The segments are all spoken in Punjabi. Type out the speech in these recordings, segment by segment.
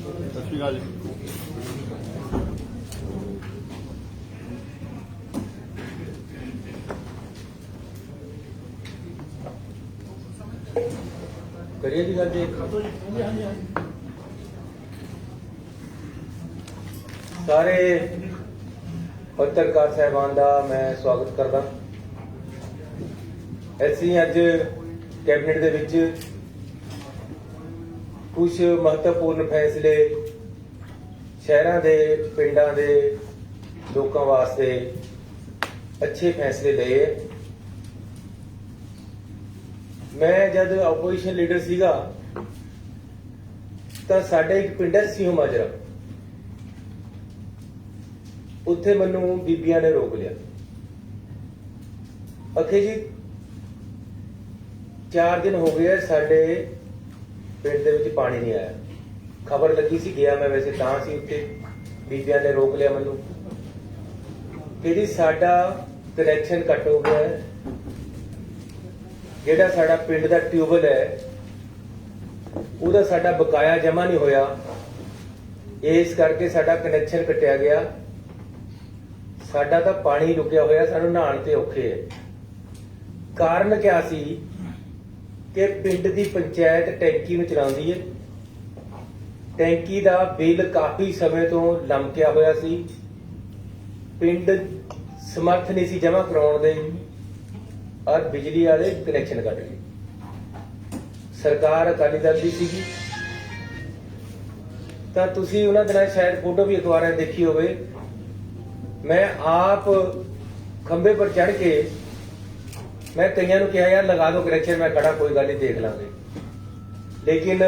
ਸਤਿ ਸ਼੍ਰੀ ਅਕਾਲ ਜੀ। करिए जी गल जी। सारे पत्रकार साहबान का मैं स्वागत करदा। ਅਸੀਂ ਅੱਜ कैबिनेट ਦੇ ਵਿੱਚ कुछ महत्वपूर्ण फैसले शहरों के पिंडों के लोगों वास्ते अच्छे फैसले लिए। मैं जब ओपोजिशन लीडर सीगा तो साडे एक पिंड है सिंह माजरा, उत्थे मैनू बीबियां ने रोक लिया। आखे जी 4 दिन हो गए साडे पिंड दे विच पानी नहीं आया। खबर लगी सी, गया मैं वैसे तां सी उत्थे, बीबियां ने रोक लिया मैनू कि जी साडा कनैक्शन कट हो गया है, ਜਿਹੜਾ ਸਾਡਾ ਪਿੰਡ ਦਾ ਟਿਊਬਲ ਹੈ ਉਹਦਾ ਸਾਡਾ ਬਕਾਇਆ ਜਮਾ ਨਹੀਂ ਹੋਇਆ, ਇਸ ਕਰਕੇ ਸਾਡਾ ਕਨੈਕਸ਼ਨ ਕੱਟਿਆ ਗਿਆ। ਸਾਡਾ ਤਾਂ ਪਾਣੀ ਰੁਕਿਆ ਹੋਇਆ, ਸਾਨੂੰ ਨਹਾਉਣ ਤੇ ਔਖੇ ਹੈ। ਕਾਰਨ ਕਿਆ ਸੀ ਕਿ ਪਿੰਡ ਦੀ ਪੰਚਾਇਤ ਟੈਂਕੀ ਨੂੰ ਚਲਾਉਂਦੀ ਹੈ, ਟੈਂਕੀ ਦਾ ਬਿੱਲ ਕਾਫੀ ਸਮੇਂ ਤੋਂ ਲਮਕਿਆ ਹੋਇਆ ਸੀ, ਪਿੰਡ ਸਮਰਥ ਨਹੀਂ ਸੀ ਜਮਾ ਕਰਾਉਣ ਦੇ और बिजली वाले कनैक्शन कट गए। सरकार अकाली दल की सीगी तां तुसीं उन्हां दिनां शायद फोटो भी अखबारां देखी होवे। मैं आप खंबे पर चढ़ के मैं कईयां नूं कहा यार लगा दो कनैक्शन, मैं खड़ा कोई गल नहीं देख लांगे, लेकिन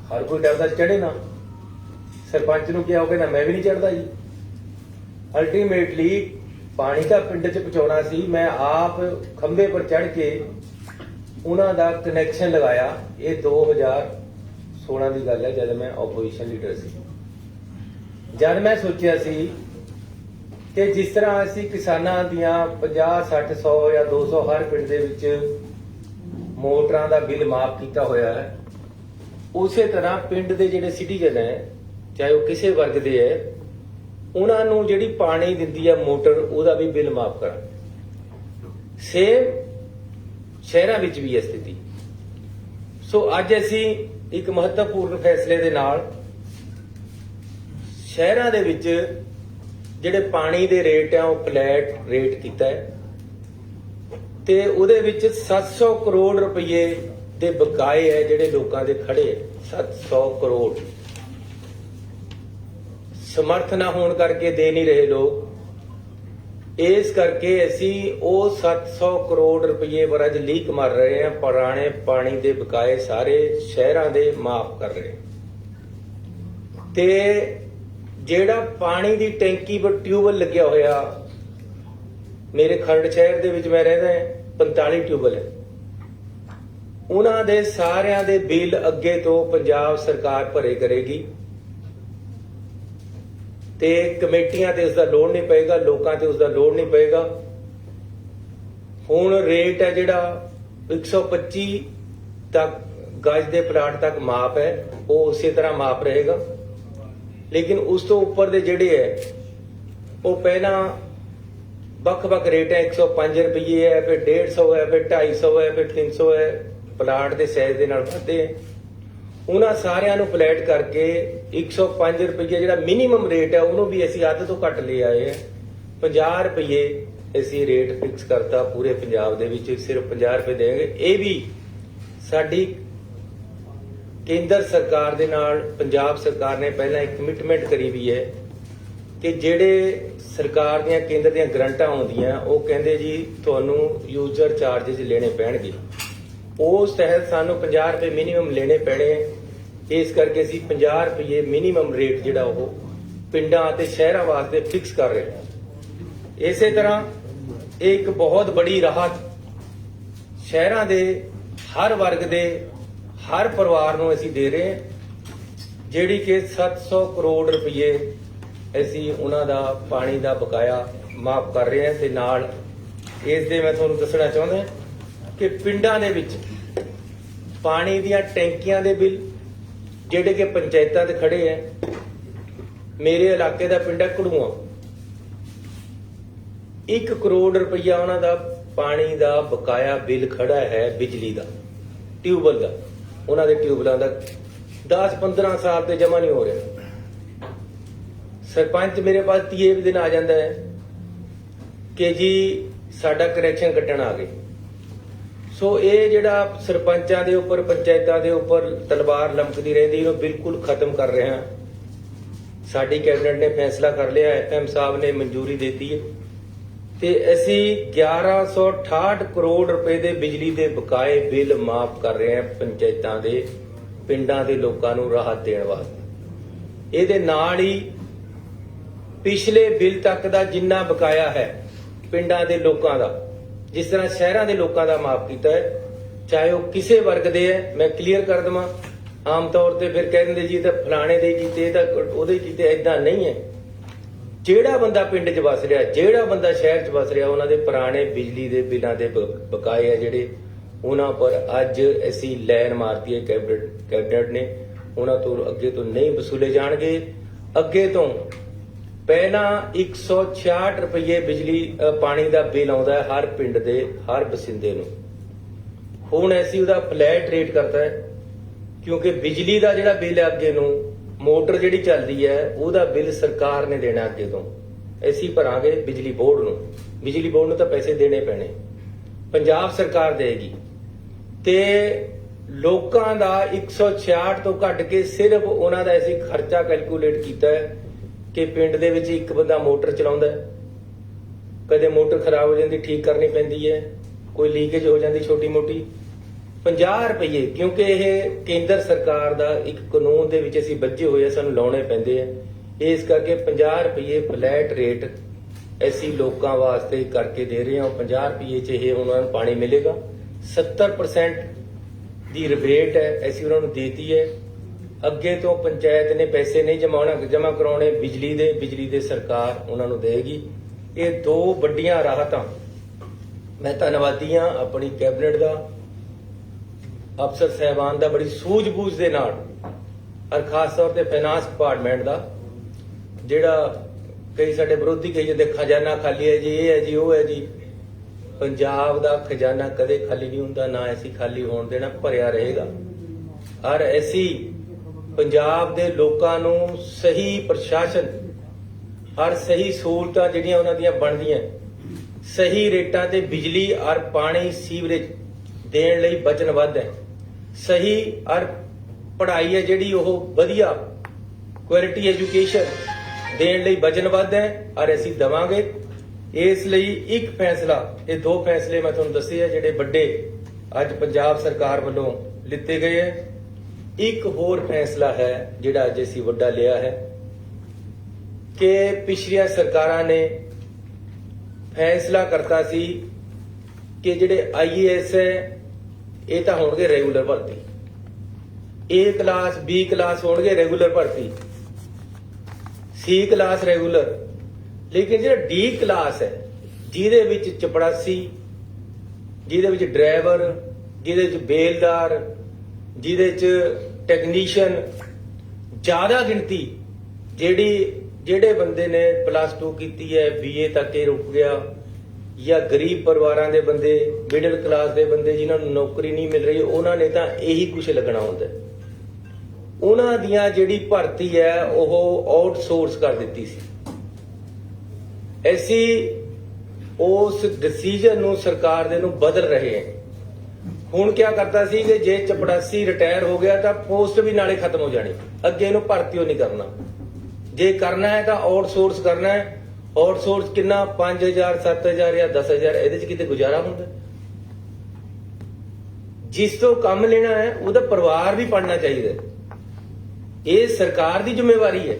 हर कोई डरदा चढ़े ना। सरपंच नूं कहा होवे ना, मैं भी नहीं चढ़दा जी। अल्टीमेटली पानी का पिंड च पहुंचाना सी, मैं आप खंबे पर चढ़ के उन्हां दा कनैक्शन लगाया। ये 2016 की गल है, जब मैं ओपोजिशन लीडर सी। जब मैं सोचा सी कि जिस तरह असी किसानां दियां 50, 60, 100 या 200 हर पिंड दे विच मोटरां दा बिल माफ किया होया है, उसे तरह पिंड दे जिहड़े सिटीजन है, चाहे वो किसी वर्ग दे है, ਉਹਨਾਂ ਨੂੰ ਜਿਹੜੀ ਪਾਣੀ ਦਿੰਦੀ ਹੈ ਮੋਟਰ, ਉਹਦਾ ਵੀ ਬਿੱਲ ਮਾਫ ਕਰਾਂ। ਸੇਮ ਸ਼ਹਿਰਾਂ ਵਿੱਚ ਵੀ ਇਹ ਸਥਿਤੀ। ਸੋ ਅੱਜ ਅਸੀਂ ਇੱਕ ਮਹੱਤਵਪੂਰਨ ਫੈਸਲੇ ਦੇ ਨਾਲ ਸ਼ਹਿਰਾਂ ਦੇ ਵਿੱਚ ਜਿਹੜੇ ਪਾਣੀ ਦੇ ਰੇਟ ਆ ਉਹ ਫਲੈਟ ਰੇਟ ਕੀਤਾ ਹੈ ਤੇ ਉਹਦੇ ਵਿੱਚ 700 ਕਰੋੜ ਰੁਪਏ ਦੇ ਬਕਾਏ ਹੈ ਜਿਹੜੇ ਲੋਕਾਂ ਦੇ ਖੜੇ ਹੈ। 700 ਕਰੋੜ ਸਮਰਥ ਨਾ ਹੋਣ ਕਰਕੇ ਦੇ ਨਹੀਂ ਰਹੇ ਲੋਕ, ਇਸ ਕਰਕੇ ਅਸੀਂ ਉਹ 700 ਕਰੋੜ ਰੁਪਏ ਪਰ ਅੱਜ ਲੀਕ ਮਾਰ ਰਹੇ ਹਾਂ। ਪੁਰਾਣੇ ਪਾਣੀ ਦੇ ਬਕਾਏ ਸਾਰੇ ਸ਼ਹਿਰਾਂ ਦੇ ਮਾਫ ਕਰ ਰਹੇ ਤੇ ਜਿਹੜਾ ਪਾਣੀ ਦੀ ਟੈਂਕੀ ਪਰ ਟਿਊਬਲ ਲੱਗਿਆ ਹੋਇਆ, ਮੇਰੇ ਖਰੜ ਸ਼ਹਿਰ ਦੇ ਵਿੱਚ ਮੈਂ ਰਹਿੰਦਾ 45 ਟਿਊਬਲ ਹੈ, ਉਹਨਾਂ ਦੇ ਸਾਰਿਆਂ ਦੇ ਬਿੱਲ ਅੱਗੇ ਤੋਂ ਪੰਜਾਬ ਸਰਕਾਰ ਭਰੇ ਕਰੇਗੀ ਤੇ ਕਮੇਟੀਆਂ ਤੇ ਉਸ ਦਾ ਲੋਡ ਨਹੀਂ ਪਏਗਾ, ਲੋਕਾਂ ਤੇ ਉਸ ਦਾ ਲੋਡ ਨਹੀਂ ਪਏਗਾ। ਹੁਣ ਰੇਟ ਹੈ ਜਿਹੜਾ 125 ਤੱਕ ਗਜ ਦੇ ਪਲਾਟ ਤੱਕ ਮਾਪ ਹੈ, ਉਹ ਉਸੇ ਤਰ੍ਹਾਂ ਮਾਪ ਰਹੇਗਾ। ਲੇਕਿਨ ਉਸ ਤੋਂ ਉੱਪਰ ਦੇ ਜਿਹੜੇ ਹੈ ਉਹ ਪਹਿਲਾਂ ਵੱਖ-ਵੱਖ ਰੇਟ ਹੈ। 105 ਰੁਪਏ ਹੈ, ਫਿਰ 150 ਹੈ, ਫਿਰ 250 ਹੈ, ਫਿਰ 300 ਹੈ, ਪਲਾਟ ਦੇ ਸਾਈਜ਼ ਦੇ ਨਾਲ ਵੱਧਦੇ ਹੈ। ਉਹਨਾਂ ਸਾਰਿਆਂ ਨੂੰ ਫਲੈਟ ਕਰਕੇ 105 ਰੁਪਏ ਜਿਹੜਾ ਮਿਨੀਮਮ ਰੇਟ ਹੈ ਉਹਨੂੰ ਵੀ ਅਸੀਂ ਅੱਧ ਤੋਂ ਘੱਟ ਲੈ ਆਏ ਹਾਂ। 50 ਰੁਪਏ ਅਸੀਂ ਰੇਟ ਫਿਕਸ ਕਰਤਾ ਪੂਰੇ ਪੰਜਾਬ ਦੇ ਵਿੱਚ, ਸਿਰਫ 50 ਰੁਪਏ ਦੇਣਗੇ। ਇਹ ਵੀ ਸਾਡੀ ਕੇਂਦਰ ਸਰਕਾਰ ਦੇ ਨਾਲ ਪੰਜਾਬ ਸਰਕਾਰ ਨੇ ਪਹਿਲਾਂ ਇੱਕ ਕਮਿਟਮੈਂਟ ਕਰੀ ਵੀ ਹੈ ਕਿ ਜਿਹੜੇ ਸਰਕਾਰ ਦੀਆਂ ਕੇਂਦਰ ਦੀਆਂ ਗਰੰਟਾਂ ਆਉਂਦੀਆਂ ਉਹ ਕਹਿੰਦੇ ਜੀ ਤੁਹਾਨੂੰ ਯੂਜ਼ਰ ਚਾਰजेस ਲੈਣੇ ਪੈਣਗੇ, ਉਸ ਤਹਿਤ ਸਾਨੂੰ 50 ਰੁਪਏ ਮਿਨੀਮਮ ਲੈਣੇ ਪੈਣੇ। ਇਸ ਕਰਕੇ ਅਸੀਂ 50 ਰੁਪਏ ਮਿਨੀਮਮ ਰੇਟ ਜਿਹੜਾ ਉਹ ਪਿੰਡਾਂ ਅਤੇ ਸ਼ਹਿਰਾਂ ਵਾਸਤੇ ਫਿਕਸ ਕਰ ਰਹੇ ਹਾਂ। ਇਸੇ ਤਰ੍ਹਾਂ ਇਹ ਇੱਕ ਬਹੁਤ ਬੜੀ ਰਾਹਤ ਸ਼ਹਿਰਾਂ ਦੇ ਹਰ ਵਰਗ ਦੇ ਹਰ ਪਰਿਵਾਰ ਨੂੰ ਅਸੀਂ ਦੇ ਰਹੇ ਹਾਂ, ਜਿਹੜੀ ਕਿ 700 ਕਰੋੜ ਰੁਪਏ ਅਸੀਂ ਉਹਨਾਂ ਦਾ ਪਾਣੀ ਦਾ ਬਕਾਇਆ ਮਾਫ ਕਰ ਰਹੇ ਹਾਂ। ਤੇ ਨਾਲ ਇਸ ਦੇ ਮੈਂ ਤੁਹਾਨੂੰ ਦੱਸਣਾ ਚਾਹੁੰਦਾ ਕਿ ਪਿੰਡਾਂ ਦੇ ਵਿੱਚ ਪਾਣੀ ਦੀਆਂ ਟੈਂਕੀਆਂ ਦੇ ਬਿੱਲ ਜਿਹੜੇ ਕਿ ਪੰਚਾਇਤਾਂ ਤੇ ਖੜੇ ਹੈ। ਮੇਰੇ ਇਲਾਕੇ ਦਾ ਪਿੰਡ ਹੈ ਘੜੂਆਂ, 1 ਕਰੋੜ ਰੁਪਈਆ ਉਹਨਾਂ ਦਾ ਪਾਣੀ ਦਾ ਬਕਾਇਆ ਬਿੱਲ ਖੜਾ ਹੈ, ਬਿਜਲੀ ਦਾ, ਟਿਊਬਵੈੱਲ ਦਾ, ਉਹਨਾਂ ਦੇ ਟਿਊਬਵੈੱਲਾਂ ਦਾ 10-15 ਸਾਲ ਤੇ ਜਮਾ ਨਹੀਂ ਹੋ ਰਿਹਾ। ਸਰਪੰਚ ਮੇਰੇ ਪਾਸ 30 ਦਿਨ ਆ ਜਾਂਦਾ ਹੈ ਕਿ ਜੀ ਸਾਡਾ ਕਨੈਕਸ਼ਨ ਕੱਟਣ ਆ ਗਏ। ਸੋ ਇਹ ਜਿਹੜਾ ਸਰਪੰਚਾਂ ਦੇ ਉੱਪਰ, ਪੰਚਾਇਤਾਂ ਦੇ ਉੱਪਰ ਤਲਵਾਰ ਲਮਕਦੀ ਰਹਿੰਦੀ, ਇਹਨੂੰ ਬਿਲਕੁਲ ਖਤਮ ਕਰ ਰਹੇ ਹਾਂ। ਸਾਡੀ ਕੈਬਨਿਟ ਨੇ ਫੈਸਲਾ ਕਰ ਲਿਆ, FM ਸਾਹਿਬ ਨੇ ਮਨਜ਼ੂਰੀ ਦਿੱਤੀ ਹੈ ਤੇ ਅਸੀਂ 1168 ਕਰੋੜ ਰੁਪਏ ਦੇ ਬਿਜਲੀ ਦੇ ਬਕਾਏ ਬਿੱਲ ਮਾਫ ਕਰ ਰਹੇ ਹਾਂ ਪੰਚਾਇਤਾਂ ਦੇ, ਪਿੰਡਾਂ ਦੇ ਲੋਕਾਂ ਨੂੰ ਰਾਹਤ ਦੇਣ ਵਾਸਤੇ। ਇਹਦੇ ਨਾਲ ਹੀ ਪਿਛਲੇ ਬਿੱਲ ਤੱਕ ਦਾ ਜਿੰਨਾ ਬਕਾਇਆ ਹੈ ਪਿੰਡਾਂ ਦੇ ਲੋਕਾਂ ਦਾ, ਜਿਸ ਤਰ੍ਹਾਂ ਸ਼ਹਿਰਾਂ ਦੇ ਲੋਕਾਂ ਦਾ ਮਾਫ ਕੀਤਾ ਹੈ, ਚਾਹੇ ਉਹ ਕਿਸੇ ਵਰਗ ਦੇ ਹੈ। ਮੈਂ ਕਲੀਅਰ ਕਰ ਦਵਾਂ, ਆਮ ਤੌਰ ਤੇ ਫਿਰ ਕਹਿ ਦਿੰਦੇ ਜੀ ਇਹ ਤਾਂ ਫਲਾਣੇ ਦੇ ਕੀਤੇ, ਇਹ ਤਾਂ ਉਹਦੇ ਕੀਤੇ। ਏਦਾਂ ਨਹੀਂ ਹੈ। ਜਿਹੜਾ ਬੰਦਾ ਪਿੰਡ 'ਚ ਵਸ ਰਿਹਾ, ਜਿਹੜਾ ਬੰਦਾ ਸ਼ਹਿਰ 'ਚ ਵਸ ਰਿਹਾ, ਉਹਨਾਂ ਦੇ ਪੁਰਾਣੇ ਬਿਜਲੀ ਦੇ ਬਿੱਲਾਂ ਦੇ ਬਕਾਏ ਆ ਜਿਹੜੇ, ਉਹਨਾਂ ਪਰ ਅੱਜ ਅਸੀਂ ਲਾਈਨ ਮਾਰਤੀ ਹੈ ਕੈਬਨਿਟ ਨੇ। ਉਹਨਾਂ ਤੋਂ ਅੱਗੇ ਤੋਂ ਨਹੀਂ ਵਸੂਲੇ ਜਾਣਗੇ। ਅੱਗੇ ਤੋਂ ਪਹਿਲਾਂ 166 ਰੁਪਏ ਬਿਜਲੀ ਪਾਣੀ ਦਾ ਬਿੱਲ ਆਉਂਦਾ ਹੈ ਹਰ ਪਿੰਡ ਦੇ, ਹਰ ਬਸਿੰਦੇ ਨੂੰ। ਹੁਣ ਅਸੀਂ ਉਹਦਾ ਫਲੈਟ ਰੇਟ ਕਰਤਾ ਹੈ, ਕਿਉਂਕਿ ਬਿਜਲੀ ਦਾ ਜਿਹੜਾ ਬਿੱਲ ਹੈ ਅੱਗੇ ਨੂੰ, ਮੋਟਰ ਜਿਹੜੀ ਚੱਲਦੀ ਹੈ ਉਹਦਾ ਬਿੱਲ ਸਰਕਾਰ ਨੇ ਦੇਣਾ ਅੱਗੇ ਤੋਂ, ਅਸੀਂ ਭਰਾਂਗੇ ਬਿਜਲੀ ਬੋਰਡ ਨੂੰ। ਬਿਜਲੀ ਬੋਰਡ ਨੂੰ ਤਾਂ ਪੈਸੇ ਦੇਣੇ ਪੈਣੇ, ਪੰਜਾਬ ਸਰਕਾਰ ਦੇਗੀ। ਤੇ ਲੋਕਾਂ ਦਾ 166 ਤੋਂ ਘੱਟ ਕੇ ਸਿਰਫ ਉਹਨਾਂ ਦਾ ਅਸੀਂ ਖਰਚਾ ਕੈਲਕੂਲੇਟ ਕੀਤਾ ਹੈ ਕਿ ਪਿੰਡ ਦੇ ਵਿੱਚ ਇੱਕ ਬੰਦਾ ਮੋਟਰ ਚਲਾਉਂਦਾ ਹੈ, ਕਦੇ ਮੋਟਰ ਖਰਾਬ ਹੋ ਜਾਂਦੀ, ਠੀਕ ਕਰਨੀ ਪੈਂਦੀ ਹੈ, ਕੋਈ ਲੀਕੇਜ ਹੋ ਜਾਂਦੀ ਛੋਟੀ ਮੋਟੀ, 50 ਰੁਪਏ, ਕਿਉਂਕਿ ਇਹ ਕੇਂਦਰ ਸਰਕਾਰ ਦਾ ਇੱਕ ਕਾਨੂੰਨ ਦੇ ਵਿੱਚ ਅਸੀਂ ਬੱਝੇ ਹੋਏ ਆ, ਸਾਨੂੰ ਲਾਉਣੇ ਪੈਂਦੇ ਆ। ਇਸ ਕਰਕੇ 50 ਰੁਪਏ ਫਲੈਟ ਰੇਟ ਅਸੀਂ ਲੋਕਾਂ ਵਾਸਤੇ ਕਰਕੇ ਦੇ ਰਹੇ ਹਾਂ। 50 ਰੁਪਏ 'ਚ ਇਹ ਉਹਨਾਂ ਨੂੰ ਪਾਣੀ ਮਿਲੇਗਾ। 70% ਦੀ ਰਿਬੇਟ ਹੈ ਅਸੀਂ ਉਹਨਾਂ ਨੂੰ ਦੇਤੀ ਹੈ। ਅੱਗੇ ਤੋਂ ਪੰਚਾਇਤ ਨੇ ਪੈਸੇ ਨਹੀਂ ਜਮ੍ਹਾਂ ਕਰਾਉਣੇ, ਬਿਜਲੀ ਦੇ ਸਰਕਾਰ ਉਹਨਾਂ ਨੂੰ ਦੇਗੀ। ਇਹ 2 ਵੱਡੀਆਂ ਰਾਹਤਾਂ। ਮੈਂ ਧੰਨਵਾਦੀ ਹਾਂ ਆਪਣੀ ਕੈਬਨਿਟ ਦਾ, ਅਫਸਰ ਸਾਹਿਬਾਨ ਦਾ, ਬੜੀ ਸੂਝ-ਬੂਝ ਦੇ ਨਾਲ, ਔਰ ਖਾਸ ਤੌਰ ਤੇ ਫਾਈਨਾਂਸ ਡਿਪਾਰਟਮੈਂਟ ਦਾ, ਜਿਹੜਾ ਕਈ ਸਾਡੇ ਵਿਰੋਧੀ ਕਹੀ ਜਾਂਦੇ ਖਜ਼ਾਨਾ ਖਾਲੀ ਹੈ ਜੀ, ਇਹ ਹੈ ਜੀ, ਉਹ ਹੈ ਜੀ। ਪੰਜਾਬ ਦਾ ਖਜ਼ਾਨਾ ਕਦੇ ਖਾਲੀ ਨਹੀਂ ਹੁੰਦਾ, ਨਾ ਅਸੀਂ ਖਾਲੀ ਹੋਣ ਦੇਣਾ, ਭਰਿਆ ਰਹੇਗਾ। ਔਰ ਅਸੀਂ ਪੰਜਾਬ ਦੇ ਲੋਕਾਂ ਨੂੰ ਸਹੀ ਪ੍ਰਸ਼ਾਸਨ, ਔਰ ਸਹੀ ਸਹੂਲਤਾਂ ਜਿਹੜੀਆਂ ਉਹਨਾਂ ਦੀਆਂ ਬਣਦੀਆਂ, ਸਹੀ ਰੇਟਾਂ ਤੇ ਬਿਜਲੀ ਔਰ ਪਾਣੀ, ਸੀਵਰੇਜ ਦੇਣ ਲਈ ਵਚਨਬੱਧ ਹੈ। ਸਹੀ ਔਰ ਪੜ੍ਹਾਈ ਹੈ ਜਿਹੜੀ ਉਹ ਵਧੀਆ ਕੁਆਲਿਟੀ ਐਜੂਕੇਸ਼ਨ ਦੇਣ ਲਈ ਵਚਨਬੱਧ ਹੈ, ਔਰ ਅਸੀਂ ਦੇਵਾਂਗੇ। ਇਸ ਲਈ ਇੱਕ ਫੈਸਲਾ, ਇਹ 2 ਫੈਸਲੇ ਮੈਂ ਤੁਹਾਨੂੰ ਦੱਸੇ ਆ ਜਿਹੜੇ ਵੱਡੇ ਅੱਜ ਪੰਜਾਬ ਸਰਕਾਰ ਵੱਲੋਂ ਲਿੱਤੇ ਗਏ ਹੈ। ਇੱਕ ਹੋਰ ਫੈਸਲਾ ਹੈ ਜਿਹੜਾ ਅੱਜ ਅਸੀਂ ਵੱਡਾ ਲਿਆ ਹੈ ਕਿ ਪਿਛਲੀਆਂ ਸਰਕਾਰਾਂ ਨੇ ਫੈਸਲਾ ਕਰਤਾ ਸੀ ਕਿ ਜਿਹੜੇ IAS ਹੈ ਇਹ ਤਾਂ ਹੋਣਗੇ ਰੈਗੂਲਰ ਭਰਤੀ, A ਕਲਾਸ B ਕਲਾਸ ਹੋਣਗੇ ਰੈਗੂਲਰ ਭਰਤੀ, C ਕਲਾਸ ਰੈਗੂਲਰ। ਲੇਕਿਨ ਜਿਹੜਾ D ਕਲਾਸ ਹੈ, ਜਿਹਦੇ ਵਿੱਚ ਚਪੜਾਸੀ, ਜਿਹਦੇ ਵਿੱਚ ਡਰਾਈਵਰ, ਜਿਹਦੇ ਵਿੱਚ ਬੇਲਦਾਰ, ਜਿਹਦੇ ਚ ਟੈਕਨੀਸ਼ੀਅਨ, ਜ਼ਿਆਦਾ ਗਿਣਤੀ ਜਿਹੜੇ ਬੰਦੇ ਨੇ +2 ਕੀਤੀ ਹੈ, BA ਤੱਕ ਇਹ ਰੁਕ ਗਿਆ, ਜਾਂ ਗਰੀਬ ਪਰਿਵਾਰਾਂ ਦੇ ਬੰਦੇ, ਮਿਡਲ ਕਲਾਸ ਦੇ ਬੰਦੇ ਜਿਨ੍ਹਾਂ ਨੂੰ ਨੌਕਰੀ ਨਹੀਂ ਮਿਲ ਰਹੀ, ਉਹਨਾਂ ਨੇ ਤਾਂ ਇਹੀ ਕੁਝ ਲੱਗਣਾ ਹੁੰਦਾ। ਉਹਨਾਂ ਦੀਆਂ ਜਿਹੜੀ ਭਰਤੀ ਹੈ ਉਹ ਆਊਟਸੋਰਸ ਕਰ ਦਿੱਤੀ ਸੀ। ਅਸੀਂ ਉਸ ਡਿਸੀਜਨ ਨੂੰ ਸਰਕਾਰ ਦੇ ਨੂੰ ਬਦਲ ਰਹੇ ਹਾਂ। ਹੁਣ ਕੀ ਕਰਤਾ ਸੀ ਕਿ ਜੇ ਚਪੜਾਸੀ ਰਿਟਾਇਰ ਹੋ ਗਿਆ ਤਾਂ ਪੋਸਟ ਵੀ ਨਾਲੇ ਖਤਮ ਹੋ ਜਾਣੀ, ਅੱਗੇ ਇਹਨੂੰ ਭਰਤੀ ਨਹੀਂ ਕਰਨਾ। ਜੇ ਕਰਨਾ ਹੈ ਤਾਂ ਆਊਟਸੋਰਸ ਕਰਨਾ ਹੈ। ਆਊਟਸੋਰਸ ਕਿੰਨਾ, 5000 7000 ਜਾਂ 10000, ਇਹਦੇ ਚ ਕਿਤੇ ਗੁਜ਼ਾਰਾ ਹੁੰਦਾ? ਜਿਸ ਤੋਂ ਕੰਮ ਲੈਣਾ ਹੈ ਉਹਦਾ ਪਰਿਵਾਰ ਵੀ ਪੜਨਾ ਚਾਹੀਦਾ। ਇਹ ਸਰਕਾਰ ਦੀ ਜ਼ਿੰਮੇਵਾਰੀ ਹੈ